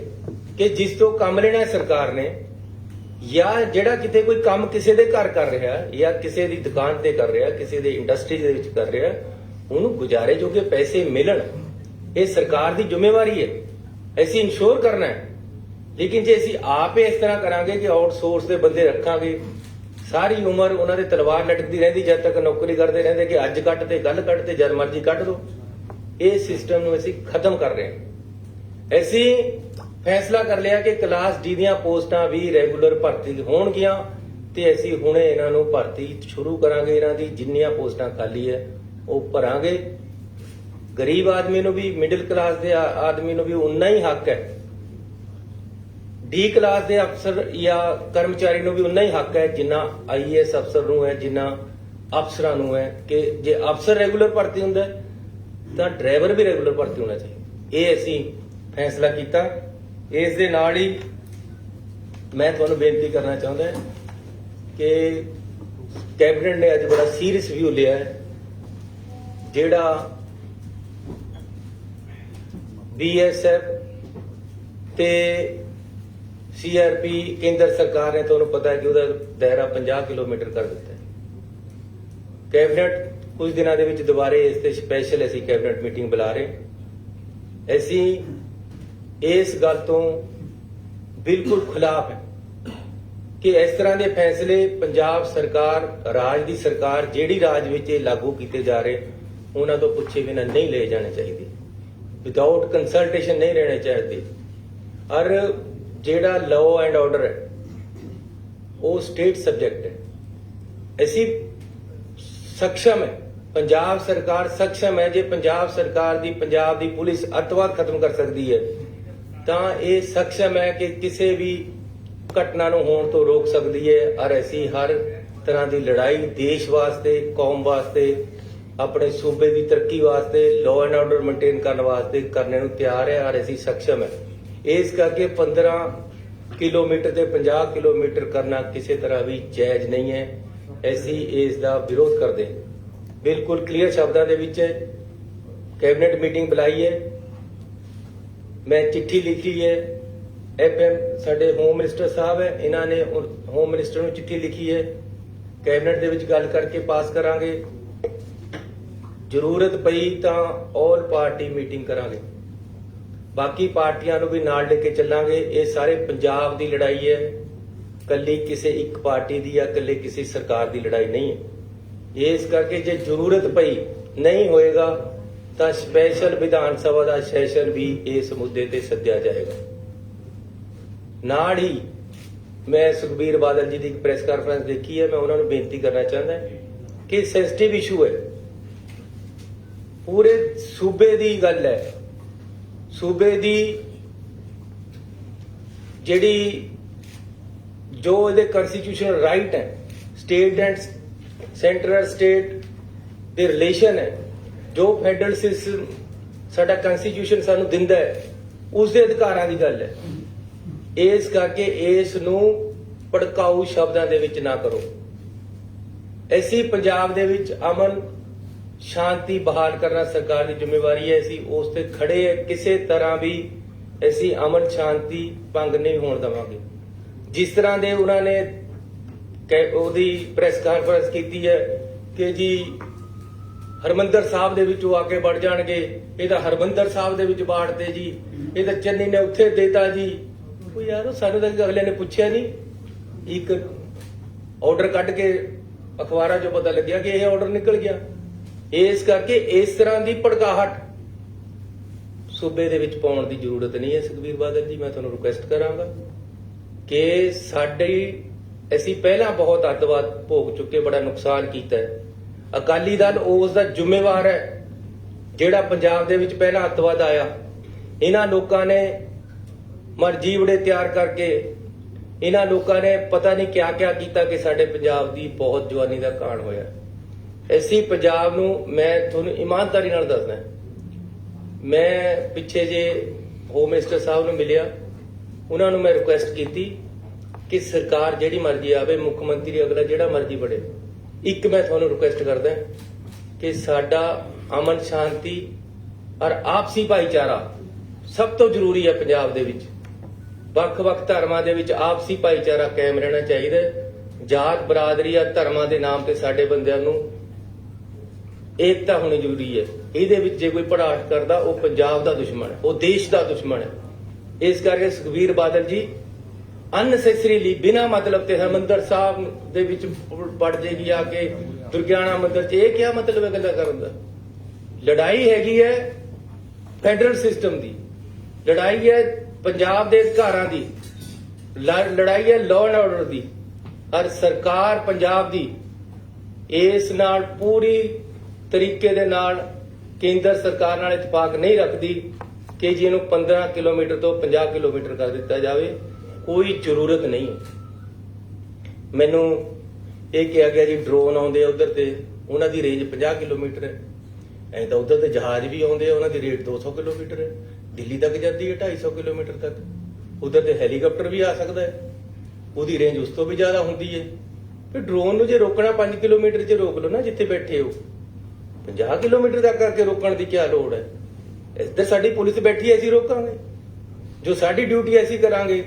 ਕਿ ਜਿਸ ਤੋਂ ਕੰਮ ਲੈਣਾ ਹੈ ਸਰਕਾਰ ਨੇ, ਜਾਂ ਜਿਹੜਾ ਕਿਤੇ ਕੋਈ ਕੰਮ ਕਿਸੇ ਦੇ ਘਰ ਕਰ ਰਿਹਾ, ਜਾਂ ਕਿਸੇ ਦੀ ਦੁਕਾਨ ਤੇ ਕਰ ਰਿਹਾ, ਕਿਸੇ ਦੇ ਇੰਡਸਟਰੀ ਦੇ ਵਿੱਚ ਕਰ ਰਿਹਾ, ਉਹਨੂੰ ਗੁਜ਼ਾਰੇ ਜੋਗੇ ਪੈਸੇ ਮਿਲਣ। ਇਹ ਸਰਕਾਰ ਦੀ ਜ਼ਿੰਮੇਵਾਰੀ ਹੈ, ਅਸੀਂ ਇਨਸ਼ੋਰ ਕਰਨਾ ਹੈ। ਲੇਕਿਨ ਜੇ ਅਸੀਂ ਆਪ ਇਸ ਤਰ੍ਹਾਂ ਕਰਾਂਗੇ ਕਿ ਆਊਟਸੋਰਸ ਦੇ ਬੰਦੇ ਰੱਖਾਂਗੇ, ਸਾਰੀ ਉਮਰ ਉਹਨਾਂ ਦੇ ਤਲਵਾਰ ਲਟਕਦੀ ਰਹਿੰਦੀ ਜਦ ਤੱਕ ਨੌਕਰੀ ਕਰਦੇ ਰਹਿੰਦੇ ਕਿ ਅੱਜ ਕੱਟ ਤੇ ਗੱਲ ਕੱਟ ਤੇ ਜਦ ਮਰਜ਼ੀ ਕੱਢ ਦੋ। ਇਹ ਸਿਸਟਮ ਨੂੰ ਅਸੀਂ ਖਤਮ ਕਰ ਰਹੇ ਹਾਂ। ਅਸੀਂ ਫੈਸਲਾ ਕਰ ਲਿਆ ਕਿ ਕਲਾਸ ਡੀ ਦੀਆਂ ਪੋਸਟਾਂ ਵੀ ਰੈਗੂਲਰ ਭਰਤੀ ਹੋਣਗੀਆਂ ਤੇ ਅਸੀਂ ਹੁਣੇ ਇਹਨਾਂ ਨੂੰ ਭਰਤੀ ਸ਼ੁਰੂ ਕਰਾਂਗੇ। ਇਹਨਾਂ ਦੀ ਜਿੰਨੀਆਂ ਪੋਸਟਾਂ ਖਾਲੀ ਹੈ ਉਹ ਭਰਾਂਗੇ। ਗਰੀਬ ਆਦਮੀ ਨੂੰ ਵੀ, ਮਿਡਲ ਕਲਾਸ ਦੇ ਆਦਮੀ ਨੂੰ ਵੀ ਉਨਾ ਹੀ ਹੱਕ ਹੈ, ਡੀ ਕਲਾਸ ਦੇ ਅਫਸਰ ਜਾਂ ਕਰਮਚਾਰੀ ਨੂੰ ਵੀ ਉਨਾ ਹੀ ਹੱਕ ਹੈ ਜਿੰਨਾ ਆਈਏਐਸ ਅਫਸਰ ਨੂੰ ਹੈ, ਜਿੰਨਾ ਅਫਸਰਾਂ ਨੂੰ ਹੈ। ਕਿ ਜੇ ਅਫਸਰ ਰੈਗੂਲਰ ਭਰਤੀ ਹੁੰਦਾ ਤਾਂ ਡਰਾਈਵਰ ਵੀ ਰੈਗੂਲਰ ਭਰਤੀ ਹੋਣਾ ਚਾਹੀਦਾ। ਇਹ ਅਸੀਂ ਫੈਸਲਾ ਕੀਤਾ। ਇਸ ਦੇ ਨਾਲ ਹੀ ਮੈਂ ਤੁਹਾਨੂੰ ਬੇਨਤੀ ਕਰਨਾ ਚਾਹੁੰਦਾ ਕਿ ਕੈਬਨਿਟ ਨੇ ਅੱਜ ਬੜਾ ਸੀਰੀਅਸ ਵਿਊ ਲਿਆ ਹੈ। ਜਿਹੜਾ BSF ਤੇ CRP ਕੇਂਦਰ ਸਰਕਾਰ ਨੇ, ਤੁਹਾਨੂੰ ਪਤਾ ਹੈ ਕਿ ਉਹਦਾ ਦਾਇਰਾ 50 ਕਿਲੋਮੀਟਰ ਕਰ ਦਿੱਤਾ ਹੈ। ਕੈਬਨਿਟ ਕੁਝ ਦਿਨਾਂ ਦੇ ਵਿੱਚ ਦੁਬਾਰੇ ਇਸ ਤੇ ਸਪੈਸ਼ਲ ਅਸੀਂ ਕੈਬਨਿਟ ਮੀਟਿੰਗ ਬੁਲਾ ਰਹੇ। ਅਸੀਂ ਇਸ ਗੱਲ ਤੋਂ ਬਿਲਕੁਲ ਖਿਲਾਫ ਹੈ ਕਿ ਇਸ ਤਰ੍ਹਾਂ ਦੇ ਫੈਸਲੇ ਪੰਜਾਬ ਸਰਕਾਰ, ਰਾਜ ਦੀ ਸਰਕਾਰ ਜਿਹੜੀ ਰਾਜ ਵਿੱਚ ਇਹ ਲਾਗੂ ਕੀਤੇ ਜਾ ਰਹੇ, ਉਹਨਾਂ ਤੋਂ ਪੁੱਛੇ ਬਿਨਾਂ ਨਹੀਂ ਲਏ ਜਾਣੇ ਚਾਹੀਦੇ। ਵਿਦਆਊਟ ਕੰਸਲਟੇਸ਼ਨ ਨਹੀਂ ਰਹਿਣੇ ਚਾਹੀਦੇ। ਔਰ ਜਿਹੜਾ ਲਾਅ ਐਂਡ ਆਰਡਰ ਹੈ ਉਹ ਸਟੇਟ ਸਬਜੈਕਟ ਹੈ। ਅਸੀਂ ਸક્ષਮ ਹੈ, ਪੰਜਾਬ ਸਰਕਾਰ ਸક્ષਮ ਹੈ। ਜੇ ਪੰਜਾਬ ਸਰਕਾਰ ਦੀ, ਪੰਜਾਬ ਦੀ ਪੁਲਿਸ ਅੱਤਵਾਦ ਖਤਮ ਕਰ ਸਕਦੀ ਹੈ ਤਾਂ ਇਹ ਸક્ષਮ ਹੈ ਕਿ ਕਿਸੇ ਵੀ ਘਟਨਾ ਨੂੰ ਹੋਣ ਤੋਂ ਰੋਕ ਸਕਦੀ ਹੈ। ਔਰ ਅਸੀਂ ਹਰ ਤਰ੍ਹਾਂ ਦੀ ਲੜਾਈ ਦੇਸ਼ ਵਾਸਤੇ, ਕੌਮ ਵਾਸਤੇ, ਆਪਣੇ ਸੂਬੇ ਦੀ ਤਰੱਕੀ ਵਾਸਤੇ, ਲਾਅ ਐਂਡ ਆਰਡਰ ਮੇਨਟੇਨ ਕਰਨ ਵਾਸਤੇ ਕਰਨੇ ਨੂੰ ਤਿਆਰ ਹੈ। ਔਰ ਅਸੀਂ ਸક્ષਮ ਹੈ। ਇਸ ਕਰਕੇ 15 ਕਿਲੋਮੀਟਰ ਤੇ 50 ਕਿਲੋਮੀਟਰ ਕਰਨਾ ਕਿਸੇ ਤਰ੍ਹਾਂ ਵੀ ਜਾਇਜ਼ ਨਹੀਂ ਹੈ। ਅਸੀਂ ਇਸ ਦਾ ਵਿਰੋਧ ਕਰਦੇ ਹਾਂ। ਬਿਲਕੁਲ ਕਲੀਅਰ ਸ਼ਬਦਾਂ ਦੇ ਵਿੱਚ ਕੈਬਨਿਟ ਮੀਟਿੰਗ ਬੁਲਾਈ ਹੈ। ਮੈਂ ਚਿੱਠੀ ਲਿਖੀ ਹੈ। FM ਸਾਡੇ ਹੋਮ ਮਿਨਿਸਟਰ ਸਾਹਿਬ ਹੈ, ਇਹਨਾਂ ਨੇ ਹੋਮ ਮਿਨਿਸਟਰ ਨੂੰ ਚਿੱਠੀ ਲਿਖੀ ਹੈ। ਕੈਬਨਿਟ ਦੇ ਵਿੱਚ ਗੱਲ ਕਰਕੇ ਪਾਸ ਕਰਾਂਗੇ। ਜ਼ਰੂਰਤ ਪਈ ਤਾਂ ਆਲ ਪਾਰਟੀ ਮੀਟਿੰਗ ਕਰਾਂਗੇ। ਬਾਕੀ ਪਾਰਟੀਆਂ ਨੂੰ ਵੀ ਨਾਲ ਲੈ ਕੇ ਚੱਲਾਂਗੇ। ਇਹ ਸਾਰੇ ਪੰਜਾਬ ਦੀ ਲੜਾਈ ਹੈ, ਕੱਲੀ ਕਿਸੇ ਇੱਕ ਪਾਰਟੀ ਦੀ ਜਾਂ ਕੱਲੇ ਕਿਸੇ ਸਰਕਾਰ ਦੀ ਲੜਾਈ ਨਹੀਂ ਹੈ। ਇਸ ਕਰਕੇ ਜੇ ਜ਼ਰੂਰਤ ਪਈ, ਨਹੀਂ ਹੋਏਗਾ ਤਾਂ ਸਪੈਸ਼ਲ ਵਿਧਾਨ ਸਭਾ ਦਾ ਸੈਸ਼ਨ ਵੀ ਇਸ ਮੁੱਦੇ ਤੇ ਸੱਦਿਆ ਜਾਏਗਾ। ਨਾਲ ਹੀ ਮੈਂ ਸੁਖਬੀਰ ਬਾਦਲ ਜੀ ਦੀ ਇੱਕ ਪ੍ਰੈਸ ਕਾਨਫਰੰਸ ਦੇਖੀ ਹੈ। ਮੈਂ ਉਹਨਾਂ ਨੂੰ ਬੇਨਤੀ ਕਰਨਾ ਚਾਹੁੰਦਾ ਕਿ ਸੈਂਸਿਟਿਵ ਇਸ਼ੂ ਹੈ, ਪੂਰੇ ਸੂਬੇ ਦੀ ਗੱਲ ਹੈ। ਸੂਬੇ ਦੀ ਜਿਹੜੀ ਜੋ ਇਹਦੇ ਕਨਸਟੀਟਿਊਸ਼ਨਲ ਰਾਈਟ ਹੈ, ਸਟੇਟ ਐਂਡ ਸੈਂਟਰਲ ਸਟੇਟ ਦੇ ਰਿਲੇਸ਼ਨ ਹੈ, ਜੋ ਫੈਡਰਲ ਸਿਸਟਮ ਸਾਡਾ ਕਨਸਟੀਟਿਊਸ਼ਨ ਸਾਨੂੰ ਦਿੰਦਾ ਹੈ, ਉਸ ਦੇ ਅਧਿਕਾਰਾਂ ਦੀ ਗੱਲ ਹੈ। ਇਸ ਕਰਕੇ ਇਸ ਨੂੰ ਭੜਕਾਊ ਸ਼ਬਦਾਂ ਦੇ ਵਿੱਚ ਨਾ ਕਰੋ। ਅਸੀਂ ਪੰਜਾਬ ਦੇ ਵਿੱਚ ਅਮਨ ਸ਼ਾਂਤੀ ਬਹਾਲ ਕਰਨਾ ਸਰਕਾਰ ਦੀ ਜ਼ਿੰਮੇਵਾਰੀ ਹੈ। ਅਸੀਂ ਉਸ ਤੇ ਖੜੇ ਹੈ। ਕਿਸੇ ਤਰ੍ਹਾਂ ਵੀ ਅਸੀਂ ਅਮਨ ਸ਼ਾਂਤੀ ਭੰਗ ਨਹੀਂ ਹੋਣ ਦੇਵਾਂਗੇ। ਜਿਸ ਤਰ੍ਹਾਂ ਦੇ ਉਹਨਾਂ ਨੇ ਉਹਦੀ ਪ੍ਰੈਸ ਕਾਨਫਰੰਸ ਕੀਤੀ ਹੈ ਕਿ ਜੀ ਹਰਮੰਦਰ ਸਾਹਿਬ ਦੇ ਵਿੱਚ ਉਹ ਆ ਕੇ ਵੜ ਜਾਣਗੇ, ਇਹ ਤਾਂ ਹਰਮੰਦਰ ਸਾਹਿਬ ਦੇ ਵਿੱਚ ਬਾੜਦੇ ਜੀ, ਇਹ ਤਾਂ ਚੰਨੀ ਨੇ ਉੱਥੇ ਦੇਤਾ ਜੀ। ਉਹ ਯਾਰ ਸਾਨੂੰ ਤਾਂ ਅਗਲੇ ਨੇ ਪੁੱਛਿਆ ਨਹੀਂ। ਇੱਕ ਆਰਡਰ ਕੱਢ ਕੇ ਅਖਬਾਰਾਂ 'ਚੋਂ ਪਤਾ ਲੱਗਿਆ ਕਿ ਇਹ ਆਰਡਰ ਨਿਕਲ ਗਿਆ। ਇਸ ਕਰਕੇ ਇਸ ਤਰ੍ਹਾਂ ਦੀ ਭੜਕਾਹਟ ਸੂਬੇ ਦੇ ਵਿੱਚ ਪਾਉਣ ਦੀ ਜ਼ਰੂਰਤ ਨਹੀਂ ਹੈ। ਸੁਖਬੀਰ ਬਾਦਲ ਜੀ, ਮੈਂ ਤੁਹਾਨੂੰ ਰਿਕੁਐਸਟ ਕਰਾਂਗਾ ਕਿ ਅਸੀਂ ਪਹਿਲਾਂ ਬਹੁਤ ਅੱਤਵਾਦ ਭੋਗ ਚੁੱਕੇ, ਬੜਾ ਨੁਕਸਾਨ ਕੀਤਾ ਹੈ। ਅਕਾਲੀ ਦਲ ਉਸ ਦਾ ਜ਼ਿੰਮੇਵਾਰ ਹੈ ਜਿਹੜਾ ਪੰਜਾਬ ਦੇ ਵਿੱਚ ਪਹਿਲਾਂ ਅੱਤਵਾਦ ਆਇਆ। ਇਹਨਾਂ ਲੋਕਾਂ ਨੇ ਮਰਜੀਵੜੇ ਤਿਆਰ ਕਰਕੇ, ਇਹਨਾਂ ਲੋਕਾਂ ਨੇ ਪਤਾ ਨਹੀਂ ਕਿਆ ਕਿਆ ਕੀਤਾ ਕਿ ਸਾਡੇ ਪੰਜਾਬ ਦੀ ਬਹੁਤ ਜਵਾਨੀ ਦਾ ਕਾਣ ਹੋਇਆ। ਅਸੀਂ ਪੰਜਾਬ ਨੂੰ, ਮੈਂ ਤੁਹਾਨੂੰ ਇਮਾਨਦਾਰੀ ਨਾਲ ਦੱਸਦਾ, ਮੈਂ ਪਿੱਛੇ ਜੇ ਹੋਮ ਮਿਨਿਸਟਰ ਸਾਹਿਬ ਨੂੰ ਮਿਲਿਆ, ਉਹਨਾਂ ਨੂੰ ਮੈਂ ਰਿਕੁਐਸਟ ਕੀਤੀ ਕਿ ਸਰਕਾਰ ਜਿਹੜੀ ਮਰਜ਼ੀ ਆਵੇ, ਮੁੱਖ ਮੰਤਰੀ ਅਗਲਾ ਜਿਹੜਾ ਮਰਜ਼ੀ ਬਣੇ, ਇੱਕ ਮੈਂ ਤੁਹਾਨੂੰ ਰਿਕੁਐਸਟ ਕਰਦਾ ਕਿ ਸਾਡਾ ਅਮਨ ਸ਼ਾਂਤੀ ਔਰ ਆਪਸੀ ਭਾਈਚਾਰਾ ਸਭ ਤੋਂ ਜ਼ਰੂਰੀ ਹੈ। ਪੰਜਾਬ ਦੇ ਵਿੱਚ ਵੱਖ-ਵੱਖ ਧਰਮਾਂ ਦੇ ਵਿੱਚ ਆਪਸੀ ਭਾਈਚਾਰਾ ਕਾਇਮ ਰਹਿਣਾ ਚਾਹੀਦਾ ਹੈ। ਜਾਤ ਬਰਾਦਰੀ ਜਾਂ ਧਰਮਾਂ ਦੇ ਨਾਮ ਤੇ ਸਾਡੇ ਬੰਦਿਆਂ ਨੂੰ ਏਕਤਾ ਹੋਣੀ ਜ਼ਰੂਰੀ ਹੈ। ਇਹਦੇ ਵਿੱਚ ਜੇ ਕੋਈ ਭੜਾਟ ਕਰਦਾ, ਉਹ ਪੰਜਾਬ ਦਾ ਦੁਸ਼ਮਣ ਹੈ, ਉਹ ਦੇਸ਼ ਦਾ ਦੁਸ਼ਮਣ ਹੈ। ਇਸ ਕਰਕੇ ਸੁਖਬੀਰ ਬਾਦਲ ਜੀ ਅਨਸੈਸਰੀਲੀ ਬਿਨਾਂ ਮਤਲਬ ਤੇ ਹਰਮੰਦਰ ਸਾਹਿਬ ਦੇ ਵਿੱਚ ਵੜ ਜੇਗੀ ਆ ਕੇ ਦੁਰਗਿਆਣਾ ਮੰਦਿਰ 'ਚ, ਇਹ ਕਿਆ ਮਤਲਬ ਹੈ ਗੱਲਾਂ ਕਰਨ ਦਾ? ਲੜਾਈ ਹੈਗੀ ਹੈ ਫੈਡਰਲ ਸਿਸਟਮ ਦੀ, ਲੜਾਈ ਹੈ ਪੰਜਾਬ ਦੇ ਅਧਿਕਾਰਾਂ ਦੀ, ਲੜਾਈ ਹੈ ਲਾਅ ਐਂਡ ਆਰਡਰ ਦੀ। ਔਰ ਸਰਕਾਰ ਪੰਜਾਬ ਦੀ ਇਸ ਨਾਲ ਪੂਰੀ ਤਰੀਕੇ ਦੇ ਨਾਲ ਕੇਂਦਰ ਸਰਕਾਰ ਨਾਲ ਇਤਫਾਕ ਨਹੀਂ ਰੱਖਦੀ ਕਿ ਜੀ ਇਹਨੂੰ 15 ਕਿਲੋਮੀਟਰ ਤੋਂ 50 ਕਿਲੋਮੀਟਰ ਕਰ ਦਿੱਤਾ ਜਾਵੇ। ਕੋਈ ਜ਼ਰੂਰਤ ਨਹੀਂ ਹੈ। ਮੈਨੂੰ ਇਹ ਕਿਹਾ ਗਿਆ ਜੀ ਡਰੋਨ ਆਉਂਦੇ ਆ ਉਧਰ ਤੇ ਉਹਨਾਂ ਦੀ ਰੇਂਜ 50 ਕਿਲੋਮੀਟਰ ਹੈ। ਐਂ ਤਾਂ ਉਧਰ ਤੇ ਜਹਾਜ਼ ਵੀ ਆਉਂਦੇ ਆ, ਉਹਨਾਂ ਦੀ ਰੇਟ 200 ਕਿਲੋਮੀਟਰ ਹੈ। ਦਿੱਲੀ ਤੱਕ ਜਾਂਦੀ ਹੈ 250 ਕਿਲੋਮੀਟਰ ਤੱਕ। ਉਧਰ ਤੇ ਹੈਲੀਕਾਪਟਰ ਵੀ ਆ ਸਕਦਾ ਹੈ, ਉਹਦੀ ਰੇਂਜ ਉਸ ਤੋਂ ਵੀ ਜ਼ਿਆਦਾ ਹੁੰਦੀ ਹੈ। ਫਿਰ ਡਰੋਨ ਨੂੰ ਜੇ ਰੋਕਣਾ 5 ਕਿਲੋਮੀਟਰ 'ਚ ਰੋਕ ਲਓ ਨਾ, ਜਿੱਥੇ ਬੈਠੇ ਹੋ 50 ਕਿਲੋਮੀਟਰ ਤੱਕ ਕਰਕੇ ਰੋਕਣ ਦੀ ਕੀ ਲੋੜ ਹੈ? ਇੱਧਰ ਸਾਡੀ ਪੁਲਿਸ ਬੈਠੀ ਹੈ, ਅਸੀਂ ਰੋਕਾਂਗੇ। ਜੋ ਸਾਡੀ ਡਿਊਟੀ ਅਸੀਂ ਕਰਾਂਗੇ,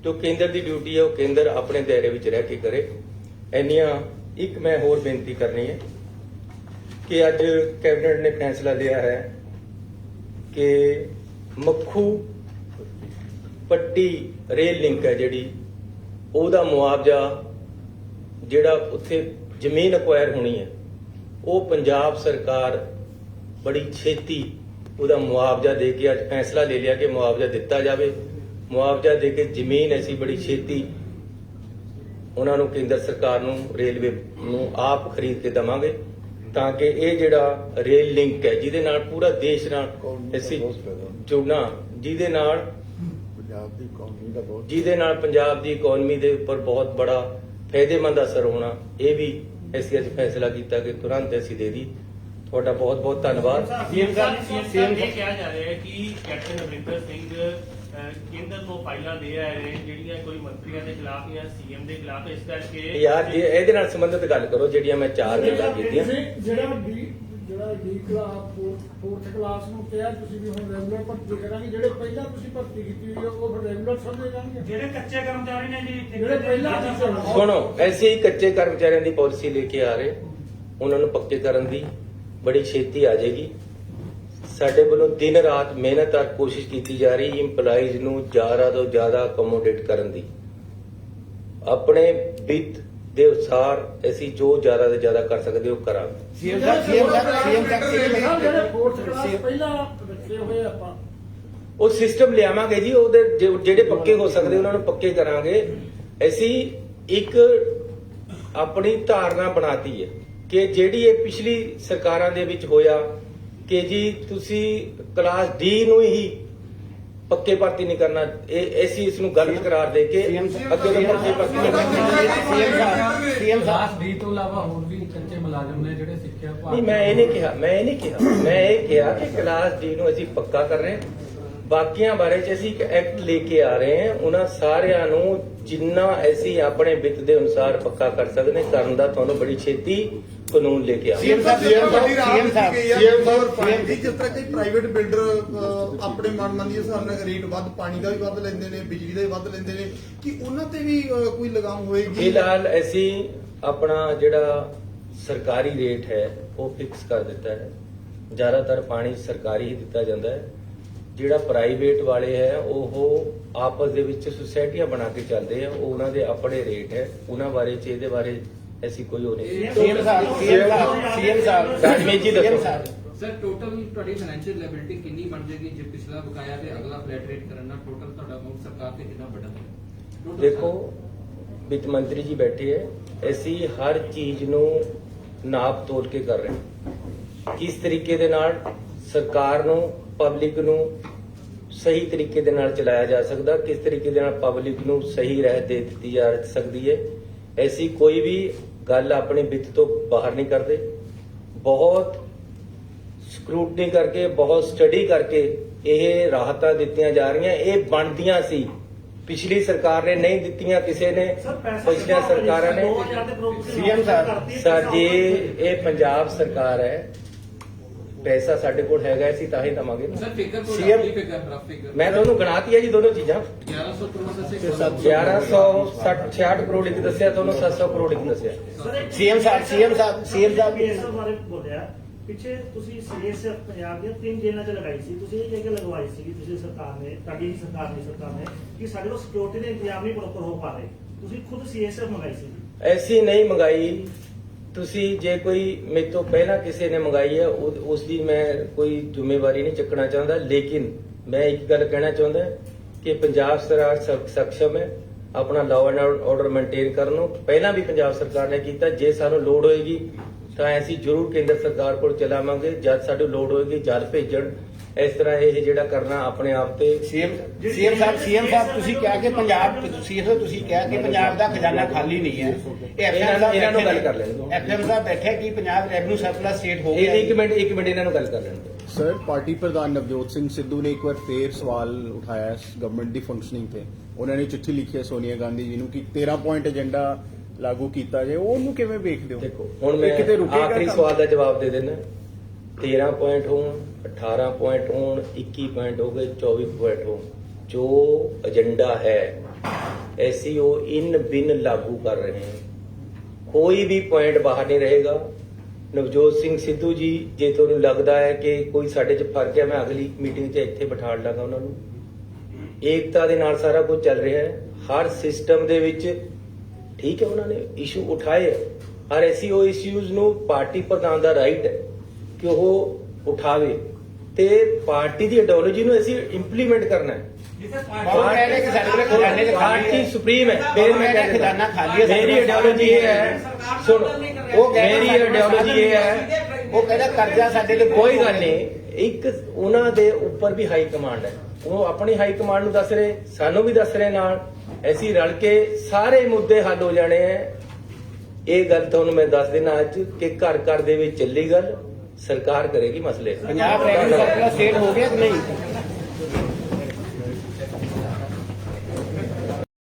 ਜੋ ਕੇਂਦਰ ਦੀ ਡਿਊਟੀ ਹੈ ਉਹ ਕੇਂਦਰ ਆਪਣੇ ਦਾਇਰੇ ਵਿੱਚ ਰਹਿ ਕੇ ਕਰੇ। ਇੰਨੀਆਂ ਇੱਕ ਮੈਂ ਹੋਰ ਬੇਨਤੀ ਕਰਨੀ ਹੈ ਕਿ ਅੱਜ ਕੈਬਨਿਟ ਨੇ ਫੈਸਲਾ ਲਿਆ ਹੈ ਕਿ ਮੱਖੂ ਪੱਟੀ ਰੇਲ ਲਿੰਕ ਹੈ ਜਿਹੜੀ, ਉਹਦਾ ਮੁਆਵਜ਼ਾ ਜਿਹੜਾ ਉੱਥੇ ਜ਼ਮੀਨ ਅਕਵਾਇਰ ਹੋਣੀ ਹੈ, ਉਹ ਪੰਜਾਬ ਸਰਕਾਰ ਬੜੀ ਛੇਤੀ ਉਹਦਾ ਮੁਆਵਜ਼ਾ ਦੇ ਕੇ ਅੱਜ ਫੈਸਲਾ ਲੈ ਲਿਆ ਕਿ ਮੁਆਵਜ਼ਾ ਦਿੱਤਾ ਜਾਵੇ। ਮੁਆਵਜ਼ਾ ਦੇ ਕੇ ਜ਼ਮੀਨ ਅਸੀਂ ਬੜੀ ਛੇਤੀ ਉਹਨਾਂ ਨੂੰ, ਕੇਂਦਰ ਸਰਕਾਰ ਨੂੰ, ਰੇਲਵੇ ਨੂੰ ਆਪ ਖਰੀਦ ਕੇ ਦੇਵਾਂਗੇ, ਤਾਂ ਕਿ ਇਹ ਜਿਹੜਾ ਰੇਲ ਲਿੰਕ ਹੈ ਜਿਹਦੇ ਨਾਲ ਪੂਰਾ ਦੇਸ਼ ਨਾਲ ਅਸੀਂ ਜੁੜਨਾ, ਜਿਹਦੇ ਨਾਲ ਪੰਜਾਬ ਦੀ ਇਕਨੋਮੀ ਦੇ ਉੱਪਰ ਬਹੁਤ ਬੜਾ ਫਾਇਦੇਮੰਦ ਅਸਰ ਹੋਣਾ, ਇਹ ਵੀ ਅਸੀਂ ਅੱਜ ਫੈਸਲਾ ਕੀਤਾ ਕਿ ਤੁਰੰਤ ਅਸੀਂ ਦੇ ਦੀ। ਤੁਹਾਡਾ ਬਹੁਤ ਬਹੁਤ ਧੰਨਵਾਦ। ਸੀਐਮ ਸਾਹਿਬ ਇਹ ਕਿਹਾ ਜਾ ਰਿਹਾ ਹੈ ਕਿ ਕੈਪਟਨ ਅਮਰਿੰਦਰ ਸਿੰਘ ਕੇਂਦਰ ਨੂੰ ਫਾਈਲਾਂ ਦੇ ਆਏ ਨੇ ਜਿਹੜੀਆਂ ਕੋਈ ਮੰਤਰੀਆਂ ਦੇ ਖਿਲਾਫ ਜਾਂ ਸੀਐਮ ਦੇ ਖਿਲਾਫ, ਇਸ ਕਰਕੇ ਯਾਰ ਜੇ ਇਹਦੇ ਨਾਲ ਸੰਬੰਧਿਤ ਗੱਲ ਕਰੋ ਜਿਹੜੀਆਂ ਮੈਂ 4 ਗੱਲਾਂ ਕੀਤੀਆਂ। ਜਿਹੜਾ ਡੀ ਕਲਾਸ 4th ਕਲਾਸ ਨੂੰ ਕਿਹਾ ਤੁਸੀਂ ਵੀ ਹੁਣ ਰੈਗੂਲਰ ਭਰਤੀ ਕਰਾਂਗੇ, ਜਿਹੜੇ ਪਹਿਲਾਂ ਤੁਸੀਂ ਭਰਤੀ ਕੀਤੀ ਹੋਈ ਉਹ ਫਿਰ ਰੈਗੂਲਰ ਸਮਝੇ ਜਾਣਗੇ। ਜਿਹੜੇ ਕੱਚੇ ਕਰਮਚਾਰੀ ਨੇ ਜੀ, ਜਿਹੜੇ ਪਹਿਲਾਂ ਸੁਣੋ, ਐਸੇ ਹੀ ਕੱਚੇ ਕਰਮਚਾਰੀਆਂ ਦੀ ਪਾਲਿਸੀ ਲੈ ਕੇ ਆ ਰਹੇ, ਉਹਨਾਂ ਨੂੰ ਪੱਕੇ ਕਰਨ ਦੀ ਬੜੀ ਛੇਤੀ ਆ ਜਾਏਗੀ। ਸਾਡੇ ਵੱਲੋਂ ਦਿਨ ਰਾਤ ਮਿਹਨਤ ਔਰ ਕੋਸ਼ਿਸ਼ ਕੀਤੀ ਜਾ ਰਹੀ ਇੰਪਲਾਈਜ਼ ਨੂੰ ਜ਼ਿਆਦਾ ਤੋਂ ਜ਼ਿਆਦਾ ਅਕੋਮੋਡੇਟ ਕਰਨ ਦੀ। ਆਪਣੇ ਵਿੱਤ ਦੇ ਅਨੁਸਾਰ ਅਸੀਂ ਜੋ ਜ਼ਿਆਦਾ ਤੋਂ ਜ਼ਿਆਦਾ ਕਰ ਸਕਦੇ ਉਹ ਕਰਾਂਗੇ। ਸੀਐਮ ਜਿਹੜੇ 4th ਕਲਾਸ ਪਹਿਲਾਂ ਰੱਖੇ ਹੋਏ ਆਪਾਂ ਉਹ ਸਿਸਟਮ ਲਿਆਵਾਂਗੇ ਜੀ, ਉਹਦੇ ਜਿਹੜੇ ਪੱਕੇ ਹੋ ਸਕਦੇ ਉਹਨਾਂ ਨੂੰ ਪੱਕੇ ਕਰਾਂਗੇ। ਅਸੀਂ ਇੱਕ ਆਪਣੀ ਧਾਰਨਾ ਬਣਾਤੀ ਹੈ ਕਿ ਜਿਹੜੀ ਇਹ ਪਿਛਲੀ ਸਰਕਾਰਾਂ ਦੇ ਵਿੱਚ ਹੋਇਆ ਕਿ ਜੀ ਤੁਸੀਂ ਕਲਾਸ ਡੀ ਨੂੰ ਹੀ ਪੱਕੇ ਭਰਤੀ ਨਹੀਂ ਕਰਨਾ, ਇਹ ਅਸੀਂ ਇਸ ਨੂੰ ਗਲਤ ਕਰਾਰ ਦੇ ਕੇ ਅੱਗੇ ਤੋਂ ਪੱਕੇ ਭਰਤੀ ਕਰਨਾ। ਸੀਐਮ ਸਾਹਿਬ ਡੀ ਤੋਂ ਇਲਾਵਾ ਹੋਰ ਵੀ ਕੱਚੇ ਮੁਲਾਜ਼ਮ ਨੇ ਜਿਹੜੇ ਸਿੱਖਿਆ ਨਹੀਂ, ਮੈਂ ਇਹ ਨਹੀਂ ਕਿਹਾ ਕਿ ਕਲਾਸ ਡੀ ਨੂੰ ਅਸੀਂ ਪੱਕਾ ਕਰ ਰਹੇ ਹਾਂ। ਬਾਕੀਆਂ ਬਾਰੇ ਚ ਅਸੀਂ ਇੱਕ ਐਕਟ ਲੈ ਕੇ ਆ ਰਹੇ ਹਾਂ, ਉਹਨਾਂ ਸਾਰਿਆਂ ਨੂੰ ਜਿੰਨਾ ਅਸੀਂ ਆਪਣੇ ਵਿੱਤ ਦੇ ਅਨੁਸਾਰ ਪੱਕਾ ਕਰ ਸਕਦੇ ਕਰਨ ਦਾ ਤੁਹਾਨੂੰ ਬੜੀ ਛੇਤੀ ਕਾਨੂੰਨ ਲੈ ਕੇ ਆਵਾਂਗੇ। ਜਿਸ ਤਰ੍ਹਾਂ ਕਿ ਪ੍ਰਾਈਵੇਟ ਬਿਲਡਰ ਆਪਣੇ ਮਨਮਾਨੀ ਦੇ ਹਿਸਾਬ ਨਾਲ ਰੇਟ ਵੱਧ, ਪਾਣੀ ਦਾ ਵੀ ਵੱਧ ਲੈਂਦੇ ਨੇ, ਬਿਜਲੀ ਦਾ ਵੀ ਵੱਧ ਲੈਂਦੇ ਨੇ, ਕਿ ਉਹਨਾਂ ਤੇ ਵੀ ਕੋਈ ਲਗਾਮ ਹੋਏਗੀ? ਫਿਲਹਾਲ ਅਸੀਂ ਆਪਣਾ ਜਿਹੜਾ ਸਰਕਾਰੀ ਰੇਟ ਹੈ ਉਹ ਫਿਕਸ ਕਰ ਦਿੱਤਾ ਹੈ। ਜ਼ਿਆਦਾਤਰ ਪਾਣੀ ਸਰਕਾਰੀ ਹੀ ਦਿੱਤਾ ਜਾਂਦਾ ਹੈ। ਜਿਹੜਾ ਪ੍ਰਾਈਵੇਟ ਵਾਲੇ ਹੈ ਉਹ ਆਪਸ ਦੇ ਵਿੱਚ ਸੁਸਾਇਟੀਆਂ ਬਣਾ ਕੇ ਚੱਲਦੇ ਆ, ਉਹ ਉਹਨਾਂ ਦੇ ਆਪਣੇ ਰੇਟ ਹੈ, ਉਹਨਾਂ ਬਾਰੇ ਚ ਇਹਦੇ ਬਾਰੇ ਐਸੀ ਕੋਈ ਹੋ ਨਹੀਂ। ਸੀਐਮ ਸਾਹਿਬ ਰਾਜਮੇਸ਼ ਜੀ ਦੱਸੋ ਸਰ, ਟੋਟਲ ਤੁਹਾਡੀ ਫਾਈਨੈਂਸ਼ੀਅਲ ਲਾਇਬਿਲਿਟੀ ਕਿੰਨੀ ਬਣ ਜਾਏਗੀ ਜੇ ਪਿਛਲਾ ਬਕਾਇਆ ਤੇ ਅਗਲਾ ਫਲੈਟ ਰੇਟ ਕਰਨ ਨਾਲ ਟੋਟਲ ਤੁਹਾਡਾ ਅਮਾਉਂਟ ਸਰਕਾਰ ਤੇ ਕਿੰਨਾ ਵੱਡਾ ਹੈ? ਦੇਖੋ, ਵਿੱਤ ਮੰਤਰੀ ਜੀ ਬੈਠੇ ਹੈ, ਅਸੀਂ ਹਰ ਚੀਜ਼ ਨੂੰ ਨਾਪ ਤੋਲ ਕੇ ਕਰ ਰਹੇ ਹਾਂ। ਕਿਸ ਤਰੀਕੇ ਦੇ ਨਾਲ ਸਰਕਾਰ ਨੂੰ, ਪਬਲਿਕ ਨੂੰ ਸਹੀ ਤਰੀਕੇ ਦੇ ਨਾਲ ਚਲਾਇਆ ਜਾ ਸਕਦਾ, ਕਿਸ ਤਰੀਕੇ ਦੇ ਨਾਲ ਪਬਲਿਕ ਨੂੰ ਸਹੀ ਰਾਹ ਦੇ ਦਿੱਤੀ ਜਾ ਸਕਦੀ ਹੈ। ਐਸੀ ਕੋਈ ਵੀ ਗੱਲ ਆਪਣੇ ਵਿੱਤ ਤੋਂ ਬਾਹਰ ਨਹੀਂ ਕਰਦੇ। ਬਹੁਤ ਸਕਰੂਟਨੀ ਕਰਕੇ, ਬਹੁਤ ਸਟੱਡੀ ਕਰਕੇ ਇਹ ਰਾਹਤਾਂ ਦਿੱਤੀਆਂ ਜਾ ਰਹੀਆਂ। ਇਹ ਬਣਦੀਆਂ ਸੀ, ਪਿਛਲੀ ਸਰਕਾਰ ਨੇ ਨਹੀਂ ਦਿੱਤੀਆਂ, ਕਿਸੇ ਨੇ ਪਿਛਲੀਆਂ ਸਰਕਾਰਾਂ ਨੇ। ਸੀਐਮ ਸਾਹਿਬ ਸਾਡੀ ਇਹ ਪੰਜਾਬ ਸਰਕਾਰ ਹੈ, ਪੈਸਾ ਸਾਡੇ ਕੋਲ ਹੈਗਾ, ਅਸੀਂ ਤਾਂ ਹੀ ਦਵਾਂਗੇ ਨਾ। ਸਰ, ਫਿਗਰ ਕੋਈ CM ਰਫ ਫਿਗਰ ਮੈਂ ਤੁਹਾਨੂੰ ਗਣਾਤੀ ਹੈ ਜੀ ਦੋਨੋਂ ਚੀਜ਼ਾਂ। 1100 ਕਰੋੜ ਦਾ 1166 ਕਰੋੜ ਇੱਕ ਦੱਸਿਆ, ਤੁਹਾਨੂੰ 700 ਕਰੋੜ ਇੱਕ ਦੱਸਿਆ। ਸੀਐਮ ਸਾਹਿਬ ਇਸ ਬਾਰੇ ਬੋਲਿਆ ਪਿੱਛੇ ਤੁਸੀਂ ਸੀਐਸ ਪੰਜਾਬ ਦੀਆਂ 3 ਜੇਲ੍ਹਾਂ 'ਚ ਲਗਾਈ ਸੀ, ਤੁਸੀਂ ਇਹ ਜਗ੍ਹਾ ਲਗਵਾਈ ਸੀ ਤੁਸੀਂ ਸਰਕਾਰ ਨੇ, ਤੁਹਾਡੀ ਸਰਕਾਰ ਨੇ ਕਿ ਸਾਡੇ ਕੋਲ ਸਿਕਿਉਰਿਟੀ ਦੇ ਇੰਤਜ਼ਾਮ ਨਹੀਂ ਪ੍ਰੋਪਰ ਹੋ ਪਾ ਰਹੇ, ਤੁਸੀਂ ਖੁਦ ਸੀਐਸਐਫ ਮੰਗਾਈ ਸੀ। ਐਸੀ ਨਹੀਂ ਮੰਗਾਈ, ਤੁਸੀਂ ਜੇ ਕੋਈ ਮੇਰੇ ਤੋਂ ਪਹਿਲਾਂ ਕਿਸੇ ਨੇ ਮੰਗਾਈ ਹੈ ਉਸ ਦੀ ਮੈਂ ਕੋਈ ਜ਼ਿੰਮੇਵਾਰੀ ਨਹੀਂ ਚੱਕਣਾ ਚਾਹੁੰਦਾ, ਲੇਕਿਨ ਮੈਂ ਇੱਕ ਗੱਲ ਕਹਿਣਾ ਚਾਹੁੰਦਾ ਕਿ ਪੰਜਾਬ ਸਰਕਾਰ ਸક્ષਮ ਹੈ ਆਪਣਾ ਲਾਅ ਐਂਡ ਆਰਡਰ ਮੇਨਟੇਨ ਕਰਨ ਨੂੰ। ਪਹਿਲਾਂ ਵੀ ਪੰਜਾਬ ਸਰਕਾਰ ਨੇ ਕੀਤਾ। ਜੇ ਸਾਨੂੰ ਲੋੜ ਹੋਏਗੀ ਤਾਂ ਅਸੀਂ ਜ਼ਰੂਰ ਕੇਂਦਰ ਸਰਕਾਰ ਕੋਲ ਚਲਾਵਾਂਗੇ, ਜਦ ਸਾਨੂੰ ਲੋੜ ਹੋਏਗੀ ਜਦ ਭੇਜਣ। ਇਸ ਤਰ੍ਹਾਂ ਇਹ ਜਿਹੜਾ ਕਰਨਾ ਆਪਣੇ ਆਪ ਤੇ ਸੀਐਮ ਸਾਹਿਬ ਤੁਸੀਂ ਕਿਹਾ ਕਿ ਪੰਜਾਬ ਤੁਸੀਂ ਕਿਹਾ ਕਿ ਪੰਜਾਬ ਦਾ ਖਜ਼ਾਨਾ ਖਾਲੀ ਨਹੀਂ ਹੈ। ਇਹਨਾਂ ਨੂੰ ਗੱਲ ਕਰ ਲੈਣ ਦਿਓ। ਐਫਐਮ ਸਾਹਿਬ ਬੈਠੇ ਕਿ ਪੰਜਾਬ ਰੈਵਨਿਊ ਸਰਪਲਸ ਸਟੇਟ ਹੋ ਇਹ ਗਿਆ। ਇੱਕ ਮਿੰਟ ਇਹਨਾਂ ਨੂੰ ਗੱਲ ਕਰ ਲੈਣ ਦਿਓ। ਸਰ, ਪਾਰਟੀ ਪ੍ਰਧਾਨ ਨਵਜੋਤ ਸਿੰਘ ਸਿੱਧੂ ਨੇ ਇੱਕ ਵਾਰ ਫੇਰ ਸਵਾਲ ਉਠਾਇਆ ਗਵਰਨਮੈਂਟ ਦੀ ਫੰਕਸ਼ਨਿੰਗ ਤੇ। ਉਹਨਾਂ ਨੇ ਚਿੱਠੀ ਲਿਖੀ ਹੈ ਸੋਨੀਆ ਗਾਂਧੀ ਜੀ ਨੂੰ ਕਿ 13 ਪੁਆਇੰਟ ਏਜੰਡਾ ਲਾਗੂ ਕੀਤਾ ਜਾਏ। ਉਹਨੂੰ ਕਿਵੇਂ ਵੇਖਦੇ ਹੋ? ਦੇਖੋ ਹੁਣ ਮੈਂ ਕਿਤੇ ਰੁਕੇਗਾ ਆਖਰੀ ਕੰਮ? ਸਵਾਲ ਦਾ ਜਵਾਬ ਦੇ ਦੇਣਾ। 13 ਪੁਆਇੰਟ ਹੋਣ, 18 ਪੁਆਇੰਟ ਹੋਣ, 21 ਪੁਆਇੰਟ ਹੋ ਗਏ, 24 ਪੁਆਇੰਟ ਹੋਣ, ਜੋ ਏਜੰਡਾ ਹੈ ਐਸੀ ਉਹ ਇਨ ਬਿਨ लागू कर रहे हैं। कोई भी पॉइंट बाहर नहीं रहेगा। ਨਵਜੋਤ ਸਿੰਘ ਸਿੱਧੂ ਜੀ, ਜੇ ਤੁਹਾਨੂੰ ਲੱਗਦਾ ਹੈ ਕਿ ਕੋਈ ਸਾਡੇ 'ਚ ਫਰਕ ਹੈ, ਮੈਂ ਅਗਲੀ ਮੀਟਿੰਗ 'ਚ ਇੱਥੇ ਬਿਠਾ ਲਾਂਗਾ ਉਹਨਾਂ ਨੂੰ। ਏਕਤਾ ਦੇ ਨਾਲ ਸਾਰਾ ਕੁਝ ਚੱਲ ਰਿਹਾ ਹੈ ਹਰ ਸਿਸਟਮ ਦੇ ਵਿੱਚ। ਠੀਕ ਹੈ, ਉਹਨਾਂ ਨੇ ਇਸ਼ੂ ਉਠਾਏ ਹਰ ਐਸੀ ਉਹ ਇਸ਼ੂਜ਼ ਨੂੰ ਪਾਰਟੀ ਪ੍ਰਧਾਨ ਦਾ ਰਾਈਟ ਹੈ ਕਿ ਉਹ ਉਠਾਵੇ ਤੇ ਪਾਰਟੀ ਦੀ ਆਈਡੀਓਲੋਜੀ ਨੂੰ ਅਸੀਂ ਇੰਪਲੀਮੈਂਟ ਕਰਨਾ ਹੈ। ਪਾਰਟੀ ਸੁਪਰੀਮ ਹੈ। ਫਿਰ ਮੈਂ ਖਜ਼ਾਨਾ ਖਾਲੀ ਹੈ। ਮੇਰੀ ਆਈਡੀਓਲੋਜੀ ਇਹ ਹੈ, ਸੁਣ, ਉਹ ਮੇਰੀ ਆਈਡੀਓਲੋਜੀ ਇਹ ਹੈ, ਉਹ ਕਹਿੰਦਾ ਕਰਜ਼ਾ ਸਾਡੇ ਲਈ ਕੋਈ ਗੱਲ ਨਹੀਂ। ਇੱਕ ਉਹਨਾਂ ਦੇ ਉੱਪਰ ਵੀ ਹਾਈ ਕਮਾਂਡ ਹੈ, ਉਹ ਆਪਣੀ ਹਾਈ ਕਮਾਂਡ ਨੂੰ ਦੱਸ ਰਹੇ, ਸਾਨੂੰ ਵੀ ਦੱਸ ਰਹੇ ਨਾਲ। ਅਸੀਂ ਰਲ ਕੇ ਸਾਰੇ ਮੁੱਦੇ ਹੱਲ ਹੋ ਜਾਣੇ ਹੈ। ਇਹ ਗੱਲ ਤੁਹਾਨੂੰ ਮੈਂ ਦੱਸ ਦੇਣਾ ਅੱਜ ਕਿ ਘਰ ਘਰ ਦੇ ਵਿੱਚ ਚੱਲੀ ਗੱਲ, ਸਰਕਾਰ ਕਰੇਗੀ ਮਸਲੇ। ਪੰਜਾਬ ਰੈਵਨਿਊ ਸਰਪਲਸ ਸਟੇਟ ਹੋ ਗਿਆ ਕਿ ਨਹੀਂ?